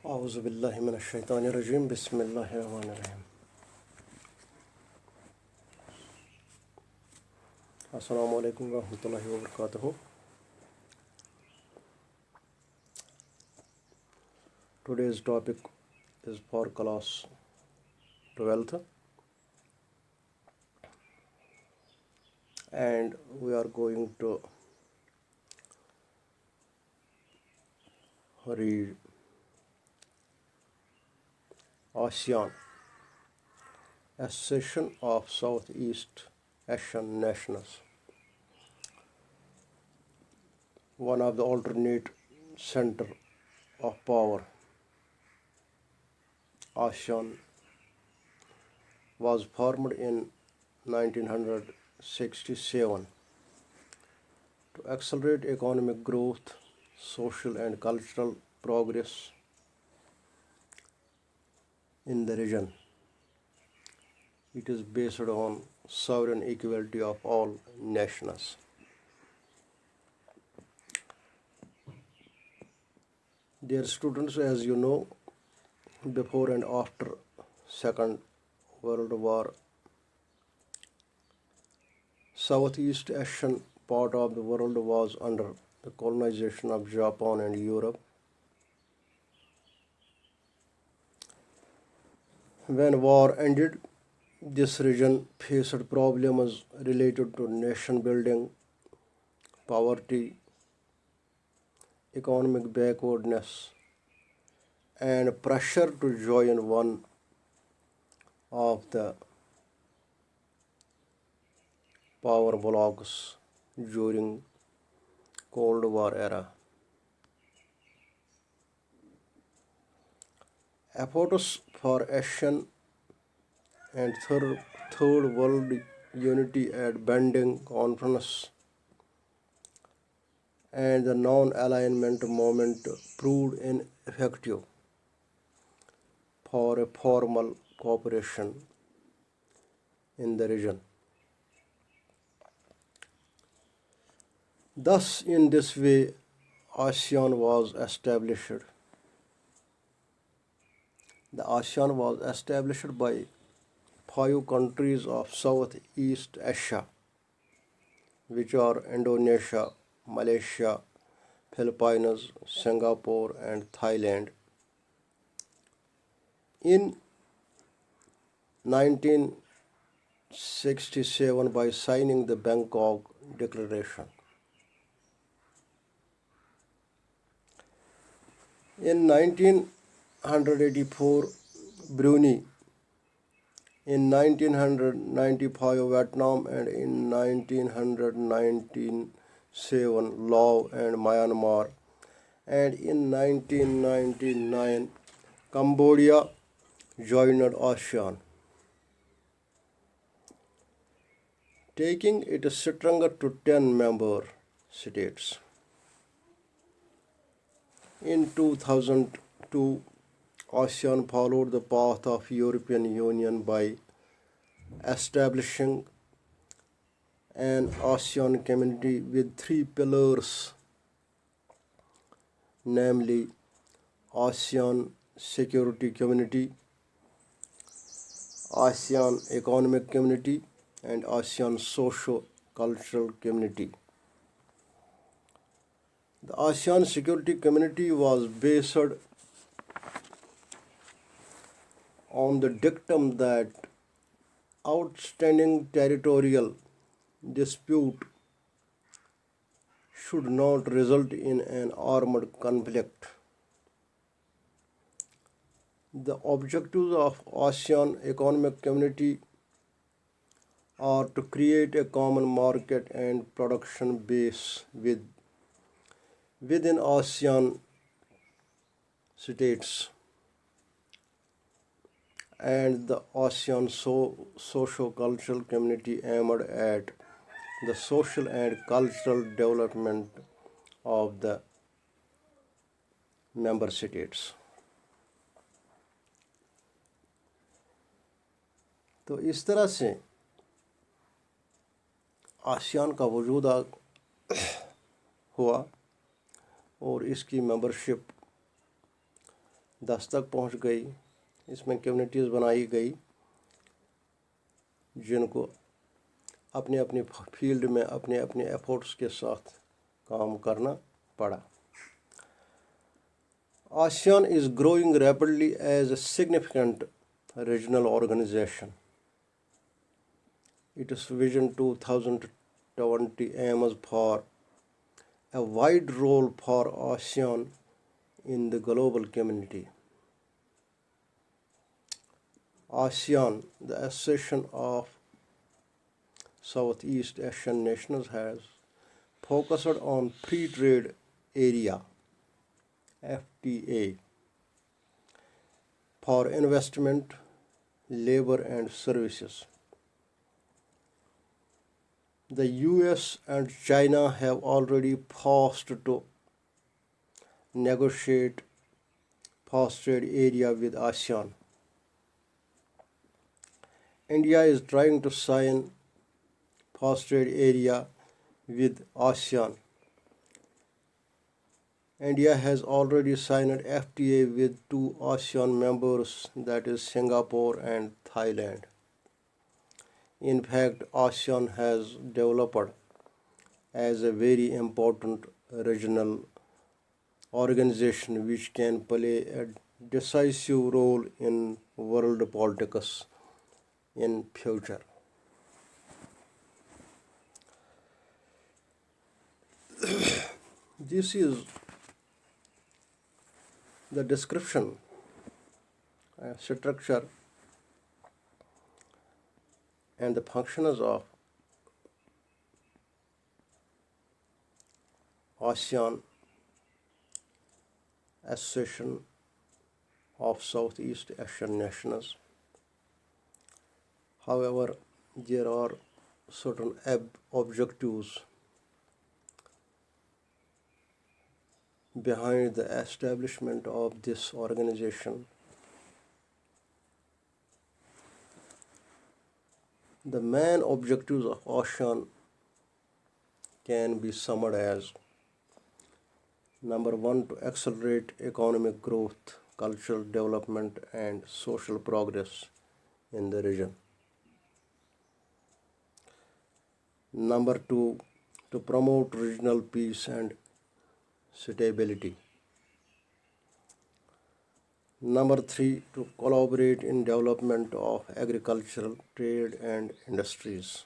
Auzu billahi mineşşeytanirracim. Bismillahirrahmanirrahim. Assalamu alaikum wa rahmatullahi wa barakatuh. Today's topic is for class 12th, and we are going to read ASEAN, Association of Southeast Asian Nations, one of the alternate center of power. ASEAN was formed in 1967 to accelerate economic growth, social and cultural progress in the region. It is based on sovereign equality of all nations. Dear students, as you know, before and after Second World War, Southeast Asian part of the world was under the colonization of Japan and Europe. When war ended, this region faced problems related to nation building, poverty, economic backwardness, and pressure to join one of the power blocs during Cold War era. Efforts for Asian and third world unity at Bandung Conference and the non-alignment movement proved ineffective for a formal cooperation in the region. Thus, in this way, ASEAN was established. The ASEAN was established by 5 countries of Southeast Asia, which are Indonesia, Malaysia, Philippines, Singapore, and Thailand. In 1967, by signing the Bangkok Declaration. In 1984, Brunei. In 1995, Vietnam, and in 1997, Laos and Myanmar, and in 1999, Cambodia joined ASEAN, taking it stronger to 10 member states. In 2002, ASEAN followed the path of European Union by establishing an ASEAN community with 3 pillars, namely ASEAN Security Community, ASEAN Economic Community, and ASEAN Socio-Cultural Community. The ASEAN Security Community was based on the dictum that outstanding territorial dispute should not result in an armed conflict. The objectives of ASEAN Economic Community are to create a common market and production base within ASEAN states, and the ASEAN Socio-Cultural Community aimed at the social and cultural development of the member states. तो इस तरह से ASEAN का वजूद हुआ और इसकी membership 10 तक पहुंच गई। इसमें कम्युनिटीज़ बनाई गई जिनको अपने अपने फील्ड में अपने अपने एफर्ट्स के साथ काम करना पड़ा। ASEAN is growing rapidly as a significant regional organization. Its Vision 2020 aims for a wide role for ASEAN in the global community. ASEAN, the Association of Southeast Asian Nations, has focused on Free Trade Area FTA for investment, labor and services. The US and China have already paused to negotiate fast trade area with ASEAN. India is trying to sign fast trade area with ASEAN. India has already signed FTA with two ASEAN members, that is Singapore and Thailand. In fact, ASEAN has developed as a very important regional organization which can play a decisive role in world politics in future. This is the description, structure and the functions of ASEAN Association of Southeast Asian Nations. However, there are certain objectives behind the establishment of this organization. The main objectives of ASEAN can be summed as: number one, to accelerate economic growth, cultural development, and social progress in the region. Number two, to promote regional peace and stability. Number three, to collaborate in development of agricultural, trade, and industries.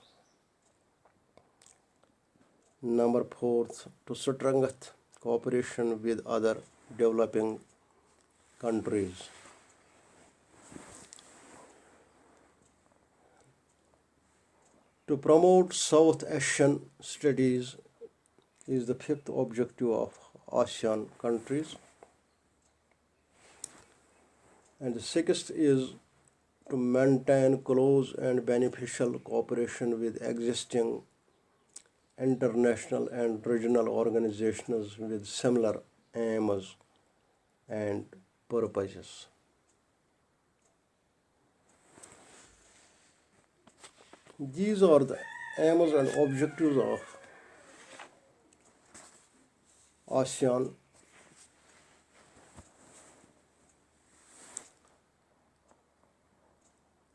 Number fourth, to strengthen cooperation with other developing countries. To promote South Asian studies is the fifth objective of ASEAN countries. And the sixth is to maintain close and beneficial cooperation with existing international and regional organizations with similar aims and purposes. These are the aims and objectives of ASEAN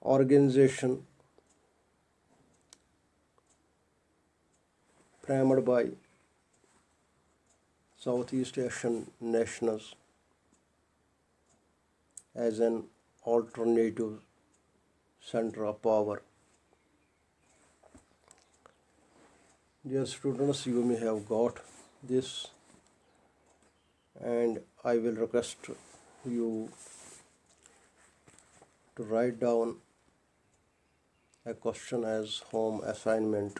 organization framed by Southeast Asian nations as an alternative center of power. Dear students, you may have got this, and I will request you to write down a question as home assignment.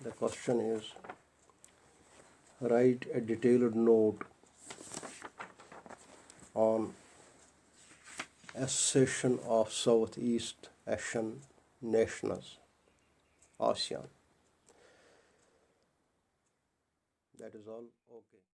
The question is: write a detailed note on Association of Southeast Asian Nations, ASEAN. That is all. Okay.